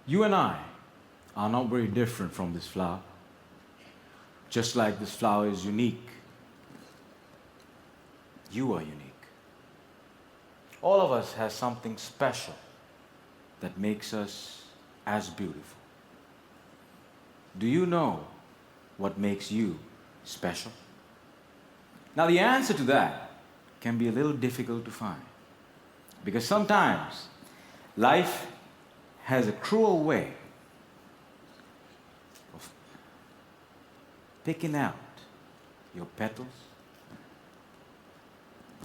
You and I are not very different from this flower. Just like this flower is unique, you are unique. All of us has something special that makes us as beautiful. Do you know what makes you special? Now, the answer to that can be a little difficult to find, because sometimes life has a cruel way of picking out your petals,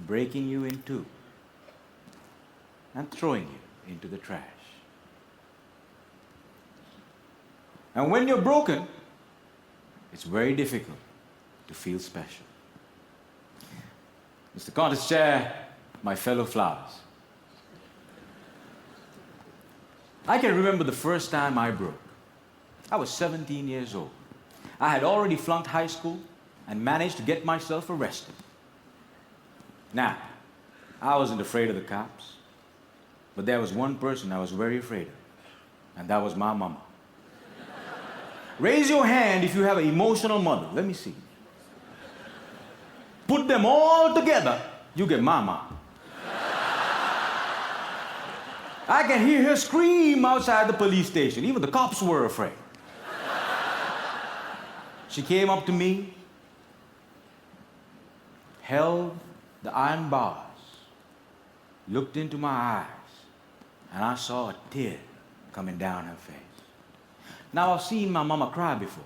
breaking you in two, and throwing you into the trash. And when you're broken, it's very difficult to feel special. Mr. Contest Chair, my fellow flowers, I can remember the first time I broke. I was 17 years old. I had already flunked high school and managed to get myself arrested. Now, I wasn't afraid of the cops, but there was one person I was very afraid of, and that was my mama. Raise your hand if you have an emotional mother. Let me see. Put them all together, you get mama. I can hear her scream outside the police station. Even the cops were afraid. She came up to me, held the iron bars, looked into my eyes, and I saw a tear coming down her face. Now, I've seen my mama cry before,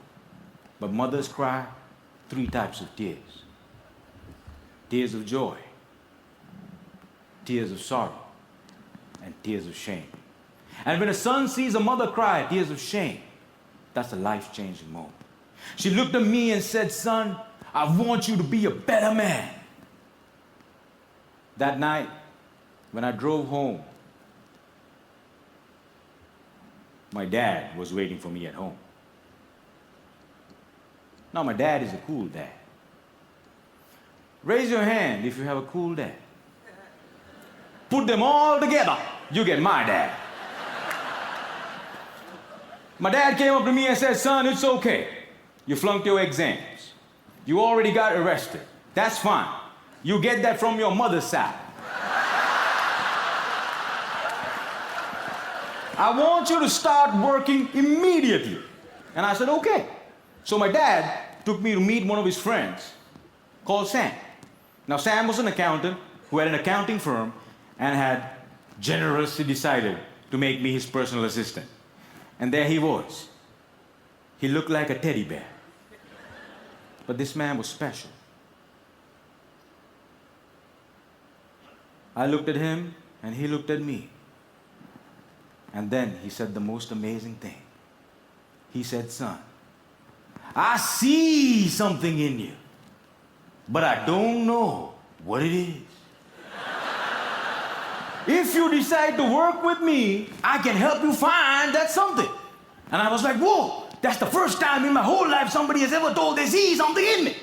but mothers cry 3 types of tears. Tears of joy, tears of sorrow, and tears of shame. And when a son sees a mother cry tears of shame, that's a life-changing moment. She looked at me and said, "Son, I want you to be a better man." That night, when I drove home, my dad was waiting for me at home. Now, my dad is a cool dad. Raise your hand if you have a cool dad. Put them all together, you get my dad. My dad came up to me and said, "Son, it's okay. You flunked your exams. You already got arrested. That's fine. You get that from your mother's side. I want you to start working immediately." And I said, "Okay." So my dad took me to meet one of his friends called Sam. Now, Sam was an accountant who had an accounting firm and had generously decided to make me his personal assistant. And there he was. He looked like a teddy bear. But this man was special. I looked at him and he looked at me. And then he said the most amazing thing. He said, "Son, I see something in you, but I don't know what it is. If you decide to work with me, I can help you find that something." And I was like, "Whoa, that's the first time in my whole life somebody has ever told they see something in me."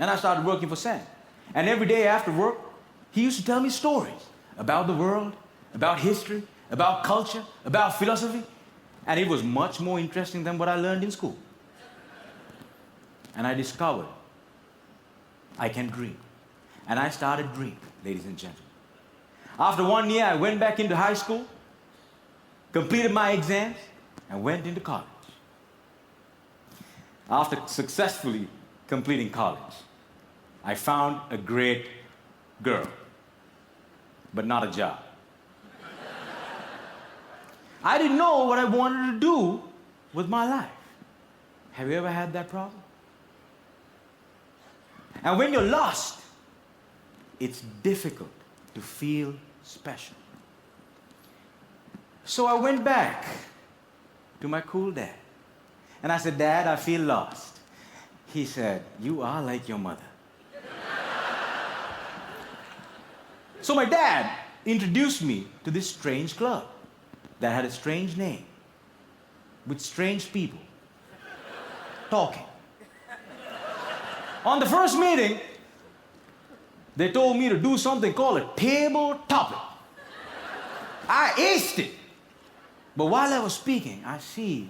And I started working for Sam. And every day after work, he used to tell me stories about the world, about history, about culture, about philosophy. And it was much more interesting than what I learned in school. And I discovered I can dream. And I started dreaming, ladies and gentlemen. After 1 year, I went back into high school, completed my exams, and went into college. After successfully completing college, I found a great girl, but not a job. I didn't know what I wanted to do with my life. Have you ever had that problem? And when you're lost, it's difficult to feel special. So I went back to my cool dad. And I said, "Dad, I feel lost." He said, "You are like your mother." So my dad introduced me to this strange club that had a strange name, with strange people talking. On the first meeting, they told me to do something called a table topic. I aced it. But while I was speaking, I see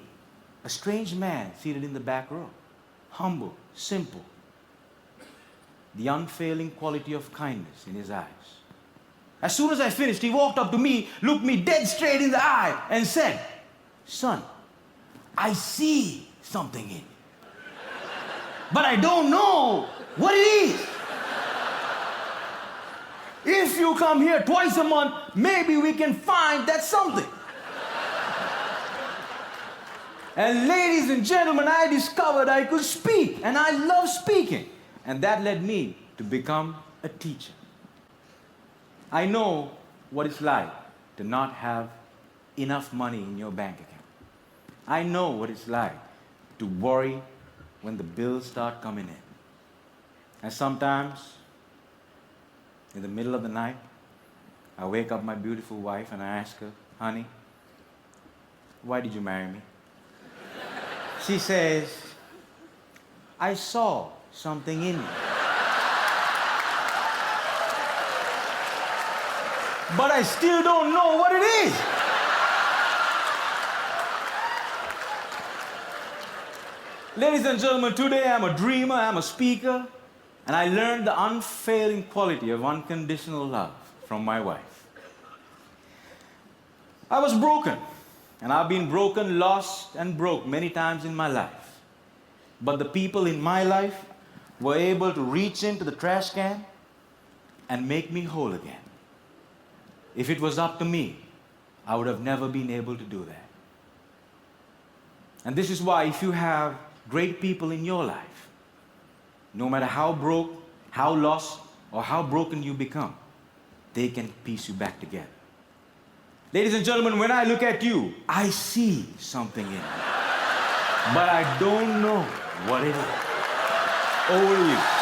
a strange man seated in the back row. Humble, simple. The unfailing quality of kindness in his eyes. As soon as I finished, he walked up to me, looked me dead straight in the eye, and said, "Son, I see something in you. But I don't know what it is. If you come here twice a month, maybe we can find that something." And ladies and gentlemen, I discovered I could speak, and I love speaking. And that led me to become a teacher. I know what it's like to not have enough money in your bank account. I know what it's like to worry when the bills start coming in. And sometimes, in the middle of the night, I wake up my beautiful wife and I ask her, "Honey, why did you marry me?" She says, "I saw something in you. But I still don't know what it is." Ladies and gentlemen, today I'm a dreamer, I'm a speaker, and I learned the unfailing quality of unconditional love from my wife. I was broken, and I've been broken, lost, and broke many times in my life. But the people in my life were able to reach into the trash can and make me whole again. If it was up to me, I would have never been able to do that. And this is why, if you have great people in your life, no matter how broke, how lost, or how broken you become, they can piece you back together. Ladies and gentlemen, when I look at you, I see something in you. But I don't know what it is. Over to you.